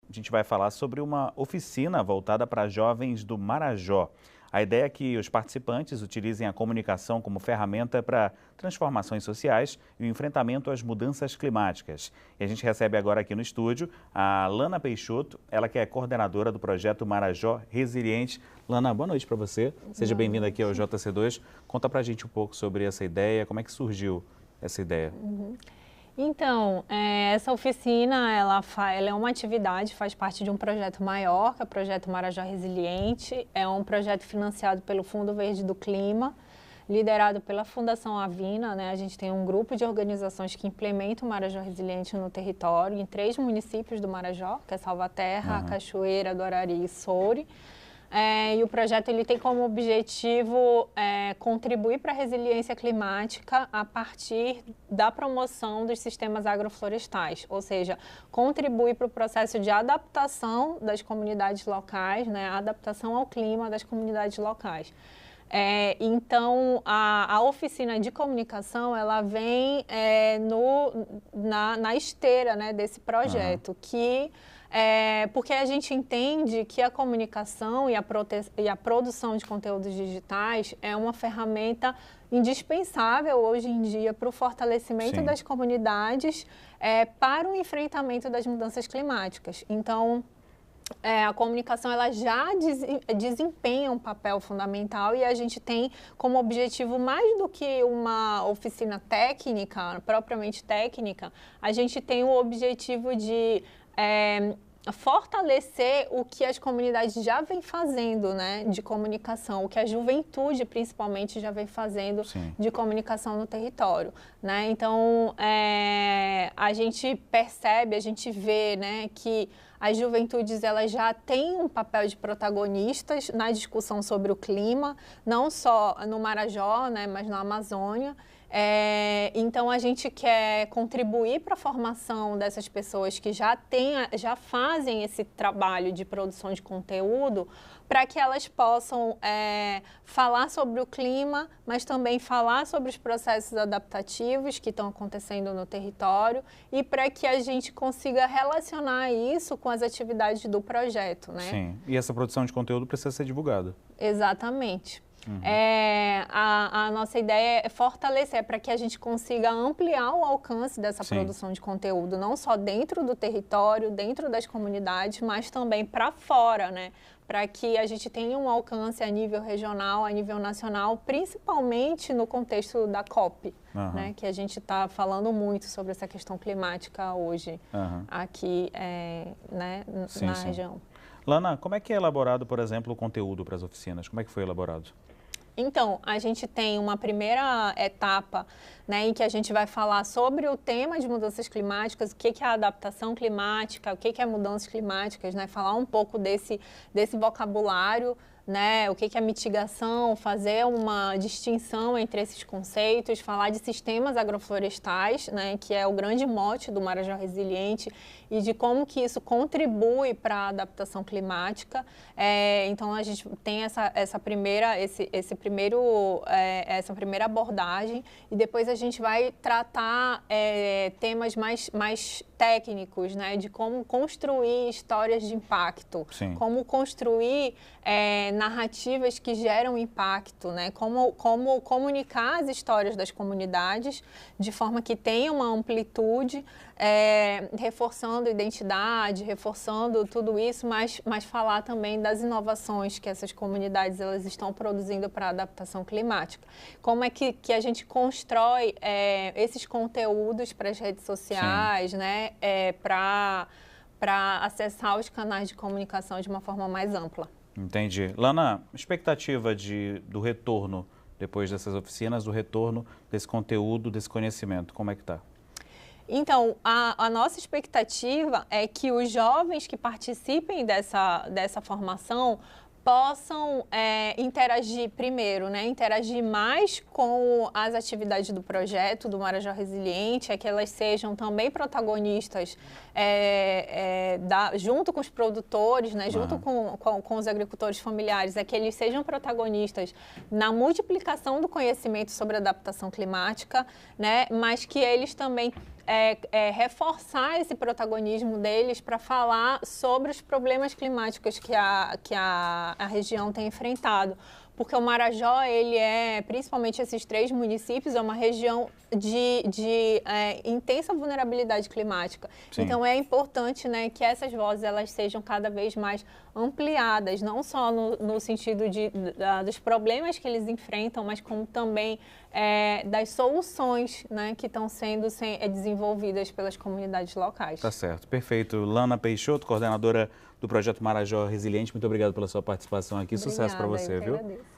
a gente vai falar sobre uma oficina voltada para jovens do Marajó. A ideia é que os participantes utilizem a comunicação como ferramenta para transformações sociais e o enfrentamento às mudanças climáticas. E a gente recebe agora aqui no estúdio a Lana Peixoto, ela que é coordenadora do projeto Marajó Resiliente. Lana, boa noite para você. Seja bem-vinda aqui ao JC2. Conta para a gente um pouco sobre essa ideia, como é que surgiu essa ideia? Então, essa oficina, ela é uma atividade, faz parte de um projeto maior, que é o Projeto Marajó Resiliente. É um projeto financiado pelo Fundo Verde do Clima, liderado pela Fundação Avina, né? A gente tem um grupo de organizações que implementam o Marajó Resiliente no território, em 3 municípios do Marajó, que é Salvaterra, Cachoeira do Arari e Soure. E o projeto ele tem como objetivo contribuir para a resiliência climática a partir da promoção dos sistemas agroflorestais, ou seja, contribuir para o processo de adaptação das comunidades locais, né, a adaptação ao clima das comunidades locais. Então, a oficina de comunicação, ela vem na esteira, né, desse projeto, porque a gente entende que a comunicação e a produção de conteúdos digitais é uma ferramenta indispensável hoje em dia para o fortalecimento das comunidades para o enfrentamento das mudanças climáticas. Então, a comunicação ela já desempenha um papel fundamental e a gente tem como objetivo, mais do que uma oficina técnica, propriamente técnica, a gente tem o objetivo de fortalecer o que as comunidades já vêm fazendo, né, de comunicação, o que a juventude principalmente já vem fazendo de comunicação no território, né? Então, a gente percebe, a gente vê, né, que as juventudes elas já têm um papel de protagonistas na discussão sobre o clima, não só no Marajó, né, mas na Amazônia. Então, a gente quer contribuir para a formação dessas pessoas que já fazem esse trabalho de produção de conteúdo, para que elas possam falar sobre o clima, mas também falar sobre os processos adaptativos que estão acontecendo no território e para que a gente consiga relacionar isso com as atividades do projeto, né? Sim, e essa produção de conteúdo precisa ser divulgada. Exatamente. A nossa ideia é fortalecer, para que a gente consiga ampliar o alcance dessa produção de conteúdo, não só dentro do território, dentro das comunidades, mas também para fora, né? Para que a gente tenha um alcance a nível regional, a nível nacional, principalmente no contexto da COP, né? Que a gente está falando muito sobre essa questão climática hoje, aqui né, na região. Lana, como é que é elaborado, por exemplo, o conteúdo para as oficinas? Como é que foi elaborado? Então, a gente tem uma primeira etapa, né, em que a gente vai falar sobre o tema de mudanças climáticas, o que é a adaptação climática, o que é mudanças climáticas, né, falar um pouco desse vocabulário, né, o que é mitigação, fazer uma distinção entre esses conceitos, falar de sistemas agroflorestais, né, que é o grande mote do Marajó Resiliente, e de como que isso contribui para a adaptação climática. Então, a gente tem essa primeira abordagem, e depois a gente vai tratar temas mais técnicos, né, de como construir histórias de impacto, como construir narrativas que geram impacto, né, como comunicar as histórias das comunidades de forma que tenha uma amplitude, reforçando identidade, reforçando tudo isso, mas falar também das inovações que essas comunidades elas estão produzindo para a adaptação climática. Como é que a gente constrói esses conteúdos para as redes sociais, né, para acessar os canais de comunicação de uma forma mais ampla. Entendi. Lana, expectativa do retorno depois dessas oficinas, do retorno desse conteúdo, desse conhecimento, como é que está? Então, a nossa expectativa é que os jovens que participem dessa formação possam interagir primeiro, né? Interagir mais com as atividades do projeto do Marajó Resiliente, que elas sejam também protagonistas junto com os produtores, né, junto com os agricultores familiares, é que eles sejam protagonistas na multiplicação do conhecimento sobre adaptação climática, né, mas que eles também reforçar esse protagonismo deles para falar sobre os problemas climáticos que a região tem enfrentado. Porque o Marajó, principalmente esses 3 municípios, é uma região de intensa vulnerabilidade climática. Sim. Então, é importante, né, que essas vozes elas sejam cada vez mais ampliadas, não só no sentido dos problemas que eles enfrentam, mas como também das soluções, né, que estão sendo desenvolvidas pelas comunidades locais. Tá certo, perfeito. Lana Peixoto, coordenadora do Projeto Marajó Resiliente, muito obrigado pela sua participação aqui. Obrigada, sucesso para você, viu? Agradeço.